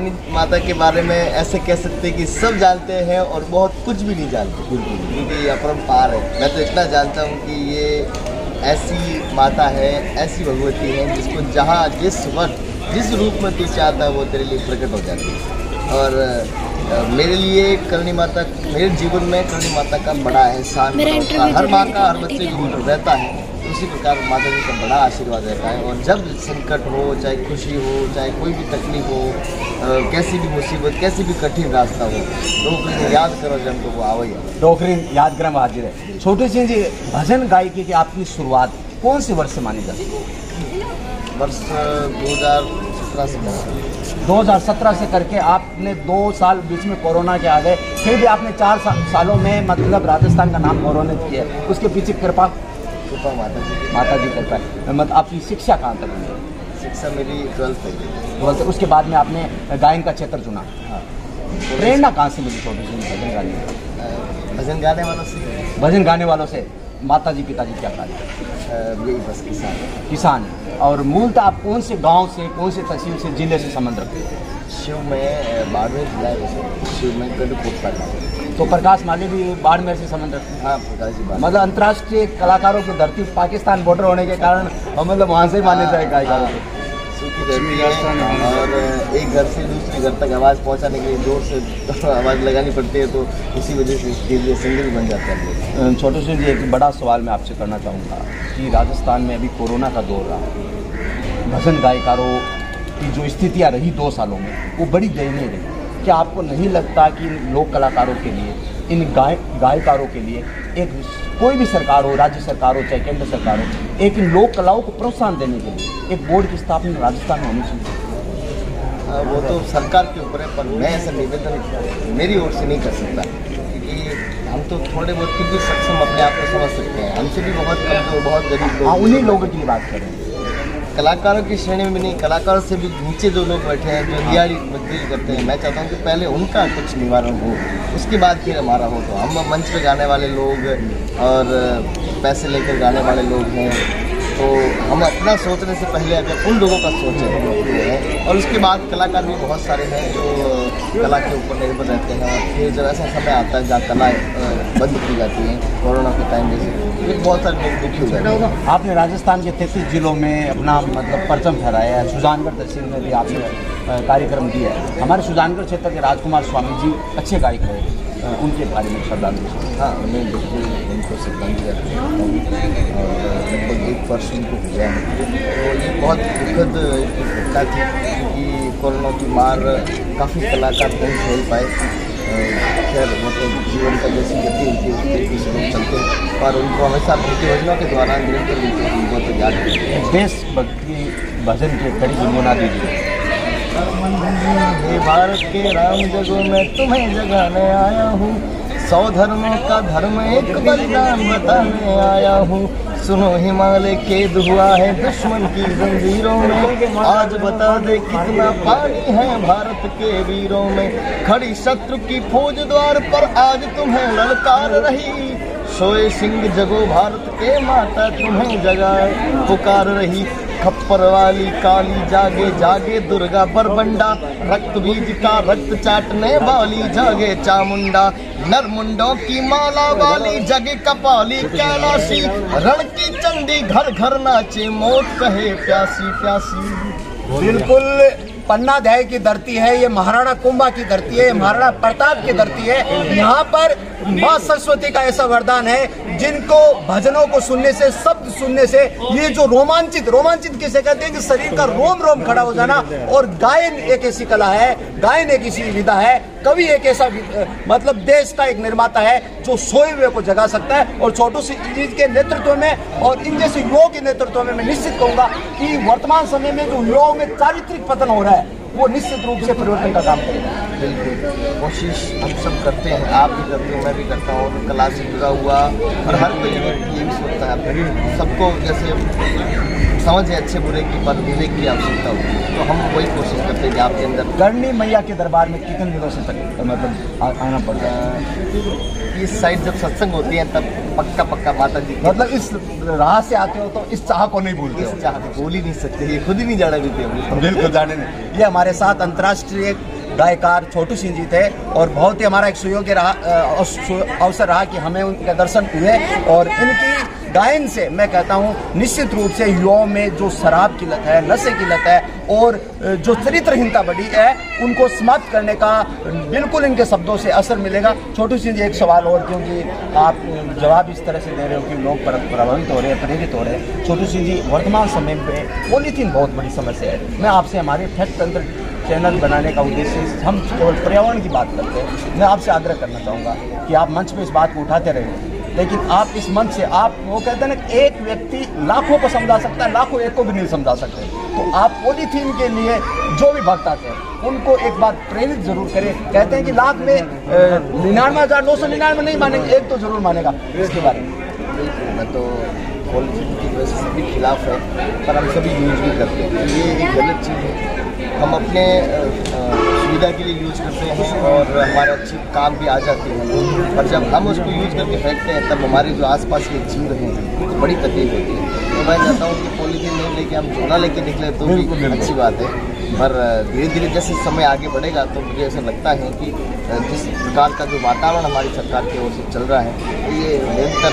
करणी माता के बारे में ऐसे कह सकते हैं कि सब जानते हैं और बहुत कुछ भी नहीं जानते, क्योंकि ये अपरंपार है। मैं तो इतना जानता हूँ कि ये ऐसी माता है, ऐसी भगवती है जिसको जहाँ जिस वक्त जिस रूप में तू चाहता है वो तेरे लिए प्रकट हो जाती है। और मेरे लिए करणी माता, मेरे जीवन में करणी माता का बड़ा एहसान, हर माँ का हर बच्चे को रहता है, उसी प्रकार माता जी का बड़ा आशीर्वाद रहता है। और जब संकट हो, चाहे खुशी हो, चाहे कोई भी तकलीफ हो, कैसी भी मुसीबत, कैसी भी कठिन रास्ता हो, डोकरी याद करो जब तो वो आवई है। डोकरी याद करम हाजिर है। छोटे सिंह जी, भजन गायकी की आपकी शुरुआत कौन से वर्ष से मानी जाती है? वर्ष 2017 से 2017 से करके आपने 2 साल बीच में कोरोना के आ गए, फिर भी आपने 4 सालों में मतलब राजस्थान का नाम गौरवान्वित किया। उसके पीछे कृपा माता जी कृपा है। मतलब आपकी शिक्षा कहाँ तक हुई? शिक्षा मेरी 12th है। उसके बाद में आपने गायन का क्षेत्र चुना। हाँ। प्रेरणा कहाँ से मिली छोटे सिंह भजन गाने? भजन गाने वालों से। भजन गाने वालों से। माता जी पिताजी क्या कार्य? यही बस किसान। और मूलतः आप कौन से गांव से, कौन से तहसील से, जिले से संबंध रखते हैं? शिव में बाड़मेर जिला है, शिव में गढ़। तो प्रकाश माली भी बाड़मेर से संबंध रखते हैं? हाँ, प्रकाश जी। मतलब अंतर्राष्ट्रीय कलाकारों की धरती पाकिस्तान बॉर्डर होने के कारण मतलब वहाँ से ही माने जाए गायकारों को। और एक घर से दूसरे घर तक आवाज़ पहुंचाने के लिए जोर से आवाज़ लगानी पड़ती है, तो इसी वजह से इसके लिए सिंगर बन जाता है। छोटे सिंह जी, एक बड़ा सवाल मैं आपसे करना चाहूँगा कि राजस्थान में अभी कोरोना का दौर रहा, भजन गायकारों की जो स्थितियाँ रही 2 सालों में वो बड़ी दयनीय रही। क्या आपको नहीं लगता कि लोक कलाकारों के लिए, इन गायकारों के लिए एक कोई भी सरकार हो, राज्य सरकार हो, चाहे केंद्र सरकार हो, एक इन लोक कलाओं को प्रोत्साहन देने के लिए एक बोर्ड की स्थापना राजस्थान में होनी चाहिए? वो तो सरकार के ऊपर है, पर मैं ऐसा निवेदन मेरी ओर से नहीं कर सकता, क्योंकि हम तो थोड़े बहुत फिर भी सक्षम अपने आप को समझ सकते हैं। हमसे भी बहुत कमजोर, बहुत गरीब लोग, उन्हीं लोगों की बात करें। कलाकारों की श्रेणी में नहीं, कलाकारों से भी नीचे जो लोग बैठे हैं, जो दिहाड़ी मजदूरी करते हैं, मैं चाहता हूँ कि पहले उनका कुछ निवारण हो, उसके बाद फिर हमारा हो। तो हम मंच पे गाने वाले लोग और पैसे लेकर गाने वाले लोग हैं, तो हम अपना सोचने से पहले अगर उन लोगों का सोचें, और उसके बाद कलाकार भी बहुत सारे हैं जो कला के ऊपर निर्भर रहते हैं। और फिर जब ऐसा समय आता है जहाँ कला बंद की जाती है, कोरोना के टाइम जैसे, फिर बहुत सारे लोग दुखी हो जाते हैं। आपने राजस्थान के 33 जिलों में अपना मतलब परचम फहराया है। सुजानगढ़ तहसील में भी आपने कार्यक्रम दिया है। हमारे सुजानगढ़ क्षेत्र के राजकुमार स्वामी जी अच्छे गायक हैं, उनके बारे में श्रद्धांजलि। हाँ, मैं बिल्कुल उनको श्रद्धांजलि करता हूँ। और लगभग 1 वर्ष उनको हुआ है, तो ये बहुत दुखद घटना थी, क्योंकि कोरोना की मार काफ़ी कलाकार नहीं झेल पाए। खैर, मतलब जीवन का जैसी गति होती है उसके पीछे लोग चलते हैं, पर उनको हमेशा प्रतियोजना के द्वारा निरंतर बहुत याद करते हैं। देशभक्ति भजन की कड़ी गुनगुना दीजिए। हे भारत के राम जगों में तुम्हें जगाने आया हूँ, 100 धर्मों का धर्म एक बलिदान बताने आया हूँ। सुनो हिमालय कैद हुआ है दुश्मन की जंजीरों में, आज बता दे कितना पानी है भारत के वीरों में। खड़ी शत्रु की फौज द्वार पर आज तुम्हें ललकार रही, सोए सिंह जगो भारत के माता तुम्हें जगाए पुकार रही। खप्पर वाली काली जागे जागे दुर्गा बरबंडा, रक्त बीज का रक्त चाटने वाली जागे चामुंडा। नरमुंडों की माला वाली जगे कपाली कैलाशी, रण की चंडी घर घर नाचे मौत कहे प्यासी प्यासी। बिल्कुल पन्नाध्याय की धरती है ये, महाराणा कुंभा की धरती है, महाराणा प्रताप की धरती है। यहाँ पर माँ सरस्वती का ऐसा वरदान है, जिनको भजनों को सुनने से, शब्द सुनने से ये जो रोमांचित किसे कहते हैं कि शरीर का रोम रोम खड़ा हो जाना। और गायन एक ऐसी कला है, गायन एक ऐसी विधा है, कवि एक ऐसा मतलब देश का एक निर्माता है जो सोए हुए को जगा सकता है। और छोटू सिंह जी के नेतृत्व में और इन जैसे युवाओं के नेतृत्व में मैं निश्चित कहूंगा कि वर्तमान समय में जो युवाओं में चारित्रिक पतन हो रहा है वो निश्चित रूप से परिवर्तन का काम करेगा। बिल्कुल कोशिश हम सब करते हैं, आप भी करते हैं, मैं भी करता हूँ। और कला से जुड़ा हुआ और हर कोई ये भी सोचता है, सबको जैसे समझ है अच्छे बुरे की, पर विवेक की आवश्यकता होती है, तो हम वही कोशिश करते हैं कि आपके अंदर। करणी मैया के दरबार में कितने दिनों से तक मतलब आना पड़ता है? इस साइड जब सत्संग होती है तब पक्का पक्का माता जी मतलब इस राह से आते हो तो इस चाह को नहीं भूलते हो। चाहते बोल ही नहीं सकते, ये खुद ही नहीं जाना देते हम। बिल्कुल जाने नहीं। ये हमारे साथ अंतर्राष्ट्रीय गायकार छोटू सिंह जी थे और बहुत ही हमारा एक सुयोग्य अवसर रहा कि हमें उनके दर्शन हुए। और इनकी गायन से मैं कहता हूँ निश्चित रूप से युवाओं में जो शराब की लत है, नशे की लत है और जो चरित्रहीनता बढ़ी है उनको समाप्त करने का बिल्कुल इनके शब्दों से असर मिलेगा। छोटू सिंह जी एक सवाल और, क्योंकि आप जवाब इस तरह से दे रहे हो कि लोग प्रभावित हो रहे हैं, प्रेरित हो रहे हैं। छोटू सिंह जी, वर्तमान समय में पॉलीथीन बहुत बड़ी समस्या है। मैं आपसे हमारे फैक्ट तंत्र चैनल बनाने का उद्देश्य हम केवल पर्यावरण की बात करते हैं। मैं आपसे आग्रह करना चाहूँगा कि आप मंच पे इस बात को उठाते रहें, लेकिन आप इस मंच से आप वो कहते हैं ना एक व्यक्ति लाखों को समझा सकता है, लाखों एक को भी नहीं समझा सकते। तो आप पॉलीथीन के लिए जो भी भक्त आते हैं उनको एक बात प्रेरित जरूर करें। कहते हैं कि लाख में 99,999 नहीं मानेंगे, एक तो जरूर मानेगा। इसके बारे में मैं तो पॉलीथीन की वजह से सभी खिलाफ है, पर हम सभी यूज भी करते हैं। ये एक गलत चीज़ है। हम अपने सुविधा के लिए यूज करते हैं और हमारे अच्छी काम भी आ जाती है, पर जब हम उसको यूज करके फेंकते हैं तब हमारे जो आसपास के जीव हैं तो बड़ी तकलीफ होती है। तो मैं चाहता हूँ कि पॉलीथीन नहीं लेके हम झोला लेके निकले तो भी अच्छी बात है, पर धीरे धीरे जैसे समय आगे बढ़ेगा तो मुझे ऐसा लगता है कि जिस प्रकार का जो वातावरण हमारी सरकार की ओर से चल रहा है ये निरंतर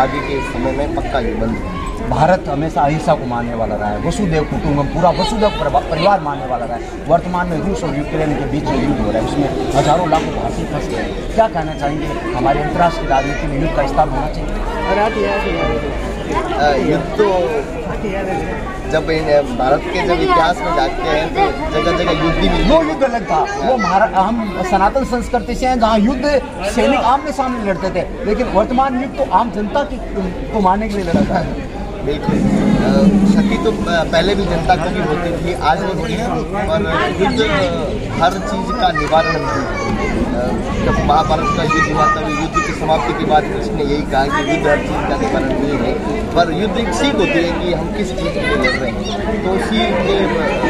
आगे के समय में पक्का ये बंद है। भारत हमेशा अहिंसा को मानने वाला रहा है, वसुदेव कुटुंबम, पूरा वसुदेव परिवार मानने वाला रहा है। वर्तमान में रूस और यूक्रेन के बीच में युद्ध हो रहा है, उसमें हजारों लाखों भारतीय फंस गए। क्या कहना चाहेंगे, हमारे अंतर्राष्ट्रीय राजनीति में युद्ध का स्थान होना चाहिए? युद्ध तो जब भारत के जब इतिहास में जाते हैं तो जगह जगह युद्ध भी वो युद्ध अलग था। वो हम सनातन संस्कृति से हैं जहाँ युद्ध सैनिक आमने सामने लड़ते थे, लेकिन वर्तमान युद्ध तो आम जनता को मारने के लिए लड़ा था। बिल्कुल, क्षति तो पहले भी जनता को भी होती थी, आज भी होती है, और युद्ध हर चीज़ का निवारण नहीं। जब महाभारत का युद्ध हुआ तब युद्ध की समाप्ति के बाद कृष्ण ने यही कहा कि युद्ध हर चीज़ का निवारण नहीं है, पर युद्ध एक सीख होती है कि हम किस चीज़ के लिए लड़ रहे हैं, तो उसी के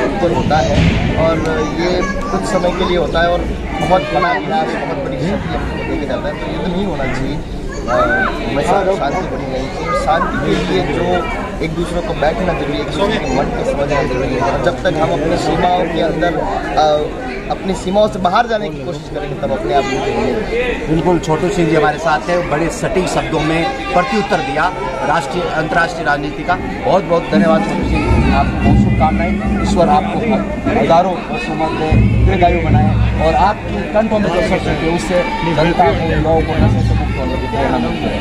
ऊपर होता है। और ये कुछ समय के लिए होता है और बहुत बड़ा विनाश, बहुत बड़ी क्षति हमको देखे जाता है। तो युद्ध नहीं होना चाहिए, हमेशा शांति बनी रहनी चाहिए। शांति के लिए जो एक दूसरे को बैठना जरूरी है, एक दूसरे के मन को समझना जरूरी है। और जब तक हम अपनी सीमाओं के अंदर अपनी सीमाओं से बाहर जाने की कोशिश करेंगे तब अपने आप ही। बिल्कुल, छोटू सिंह जी हमारे साथ थे, बड़े सटीक शब्दों में प्रत्युत्तर दिया राष्ट्रीय अंतर्राष्ट्रीय राजनीति का। बहुत बहुत धन्यवाद छोटू सिंह, आपको बहुत शुभकामनाएं। ईश्वर आपको हजारों वर्षों में दीर्घायु बनाए और आपकी कंठों में जो शब्द थे उससे जनता को, लोगों को नशे से मुक्त होने की प्रेरणा मिलती है।